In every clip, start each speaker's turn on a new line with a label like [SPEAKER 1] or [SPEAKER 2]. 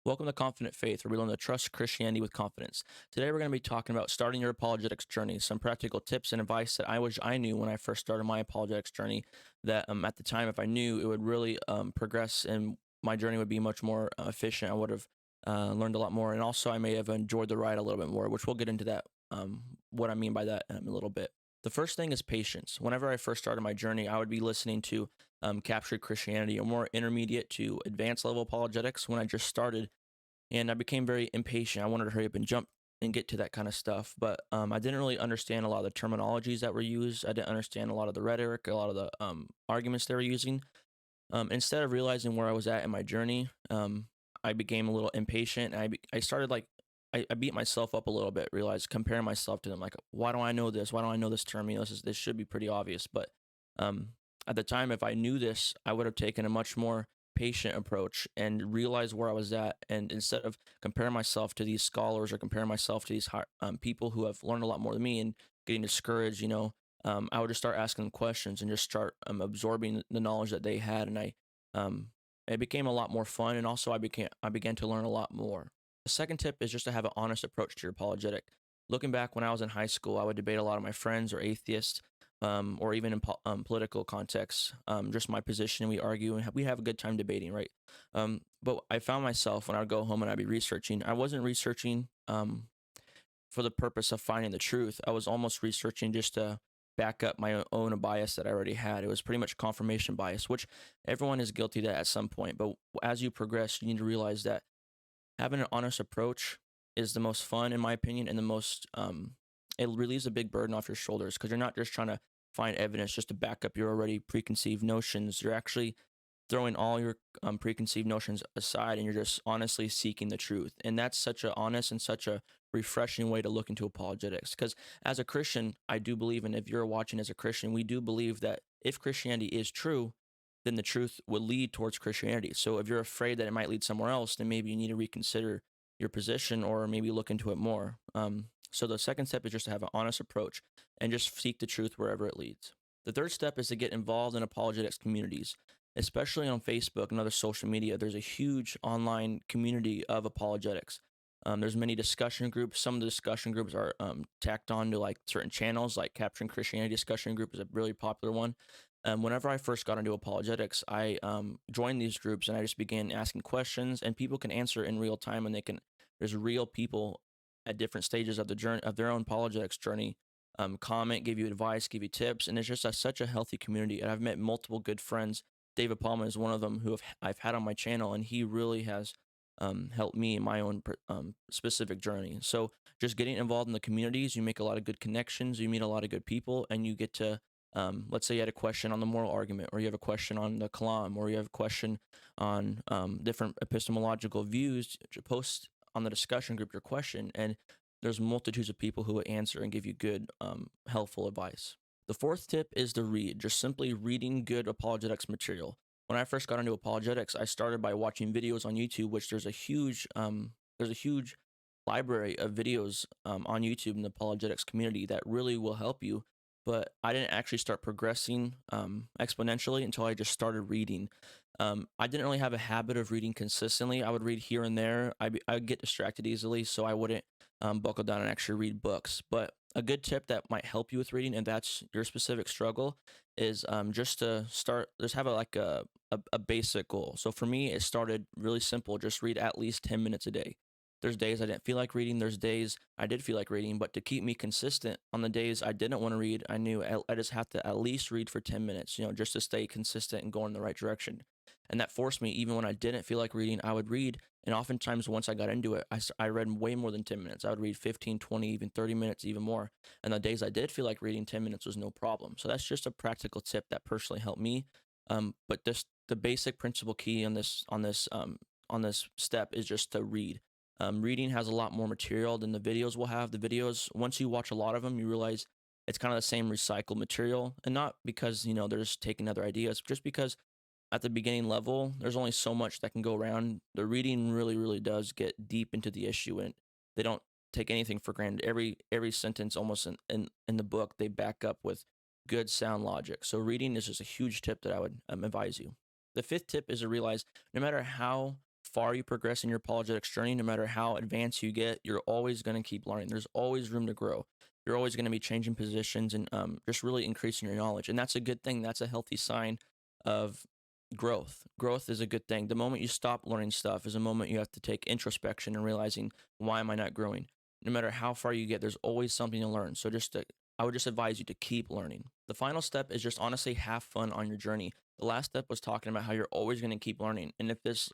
[SPEAKER 1] Welcome to Confident Faith, where we learn to trust Christianity with confidence. Today, we're going to be talking about starting your apologetics journey, some practical tips and advice that I wish I knew when I first started my apologetics journey. That at the time, if I knew, it would really progress and my journey would be much more efficient. I would have learned a lot more, and also I may have enjoyed the ride a little bit more, which we'll get into that, what I mean by that in a little bit. The first thing is patience. Whenever I first started my journey, I would be listening to Captured Christianity or more intermediate to advanced level apologetics when I just started, and I became very impatient. I wanted to hurry up and jump and get to that kind of stuff, but I didn't really understand a lot of the terminologies that were used. I didn't understand a lot of the rhetoric, a lot of the arguments they were using. Instead of realizing where I was at in my journey, I became a little impatient. I started like I beat myself up a little bit. Realized comparing myself to them, like, why don't I know this? Why don't I know this term? This should be pretty obvious. But um, at the time, if I knew this, I would have taken a much more patient approach and realized where I was at. And instead of comparing myself to these scholars or comparing myself to these people who have learned a lot more than me and getting discouraged, I would just start asking them questions and just start absorbing the knowledge that they had, and um, it became a lot more fun, and also I began to learn a lot more. The second tip is just to have an honest approach to your apologetic. Looking back when I was in high school, I would debate a lot of my friends or atheists, or even in political contexts, just my position. We argue and we have a good time debating, right? But I found myself when I would go home and I'd be researching. I wasn't researching for the purpose of finding the truth. I was almost researching just to back up my own bias that I already had. It was pretty much confirmation bias, which everyone is guilty of that at some point. But as you progress, you need to realize that having an honest approach is the most fun, in my opinion, and the most it relieves a big burden off your shoulders because you're not just trying to find evidence just to back up your already preconceived notions. You're actually throwing all your preconceived notions aside and you're just honestly seeking the truth. And that's such a honest and such a refreshing way to look into apologetics. Because as a Christian, I do believe, and if you're watching as a Christian, we do believe that if Christianity is true, then the truth will lead towards Christianity. So if you're afraid that it might lead somewhere else, then maybe you need to reconsider your position or maybe look into it more. So the second step is just to have an honest approach and just seek the truth wherever it leads. The third step is to get involved in apologetics communities, especially on Facebook and other social media. There's a huge online community of apologetics. There's many discussion groups. Some of the discussion groups are tacked on to like certain channels, like Capturing Christianity discussion group is a really popular one. Whenever I first got into apologetics, I joined these groups and I just began asking questions, and people can answer in real time, and they can. There's real people at different stages of the journey of their own apologetics journey. Comment, give you advice, give you tips, and it's just such a healthy community. And I've met multiple good friends. David Palma is one of them who I've had on my channel, and he really has helped me in my own specific journey. So just getting involved in the communities, you make a lot of good connections, you meet a lot of good people, and you get to, let's say you had a question on the moral argument, or you have a question on the Kalam, or you have a question on different epistemological views, post on the discussion group your question, and there's multitudes of people who will answer and give you good, helpful advice. The fourth tip is to read, just simply reading good apologetics material. When I first got into apologetics, I started by watching videos on YouTube, which there's a huge library of videos on YouTube in the apologetics community that really will help you. But I didn't actually start progressing exponentially until I just started reading. I didn't really have a habit of reading consistently. I would read here and there. I would get distracted easily, so I wouldn't buckle down and actually read books. But a good tip that might help you with reading, and that's your specific struggle, is just to start. Just have a basic goal. So for me, it started really simple. Just read at least 10 minutes a day. There's days I didn't feel like reading. There's days I did feel like reading, but to keep me consistent on the days I didn't want to read, I knew I just have to at least read for 10 minutes, just to stay consistent and go in the right direction. And that forced me, even when I didn't feel like reading, I would read. And oftentimes, once I got into it, I read way more than 10 minutes. I would read 15, 20, even 30 minutes, even more. And the days I did feel like reading, 10 minutes was no problem. So that's just a practical tip that personally helped me. But the basic principle key on this step is just to read. Reading has a lot more material than the videos will have. The videos, once you watch a lot of them, you realize it's kind of the same recycled material, and not because they're just taking other ideas, just because at the beginning level, there's only so much that can go around. The reading really, really does get deep into the issue, and they don't take anything for granted. Every sentence, almost in the book, they back up with good sound logic. So reading is just a huge tip that I would advise you. The fifth tip is to realize no matter how far you progress in your apologetics journey, no matter how advanced you get, you're always going to keep learning. There's always room to grow. You're always going to be changing positions and just really increasing your knowledge. And that's a good thing. That's a healthy sign of growth. Growth is a good thing. The moment you stop learning stuff is a moment you have to take introspection and realizing, why am I not growing? No matter how far you get, there's always something to learn. So I would just advise you to keep learning. The final step is just honestly have fun on your journey. The last step was talking about how you're always going to keep learning. And if this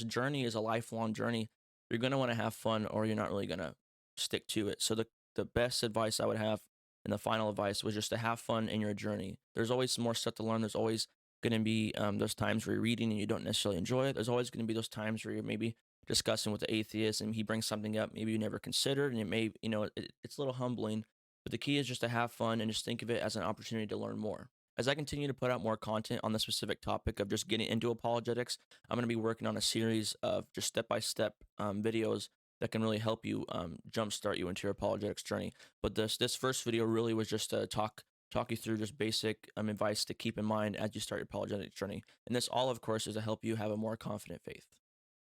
[SPEAKER 1] journey is a lifelong journey, you're going to want to have fun or you're not really going to stick to it. So the best advice I would have and the final advice was just to have fun in your journey. There's always some more stuff to learn. There's always going to be those times where you're reading and you don't necessarily enjoy it. There's always going to be those times where you're maybe discussing with the atheist and he brings something up maybe you never considered, and it may, it's a little humbling. But the key is just to have fun and just think of it as an opportunity to learn more. As I continue to put out more content on the specific topic of just getting into apologetics, I'm going to be working on a series of just step by step videos that can really help you jumpstart you into your apologetics journey. But this first video really was just to talk you through just basic advice to keep in mind as you start your apologetics journey. And this all, of course, is to help you have a more confident faith.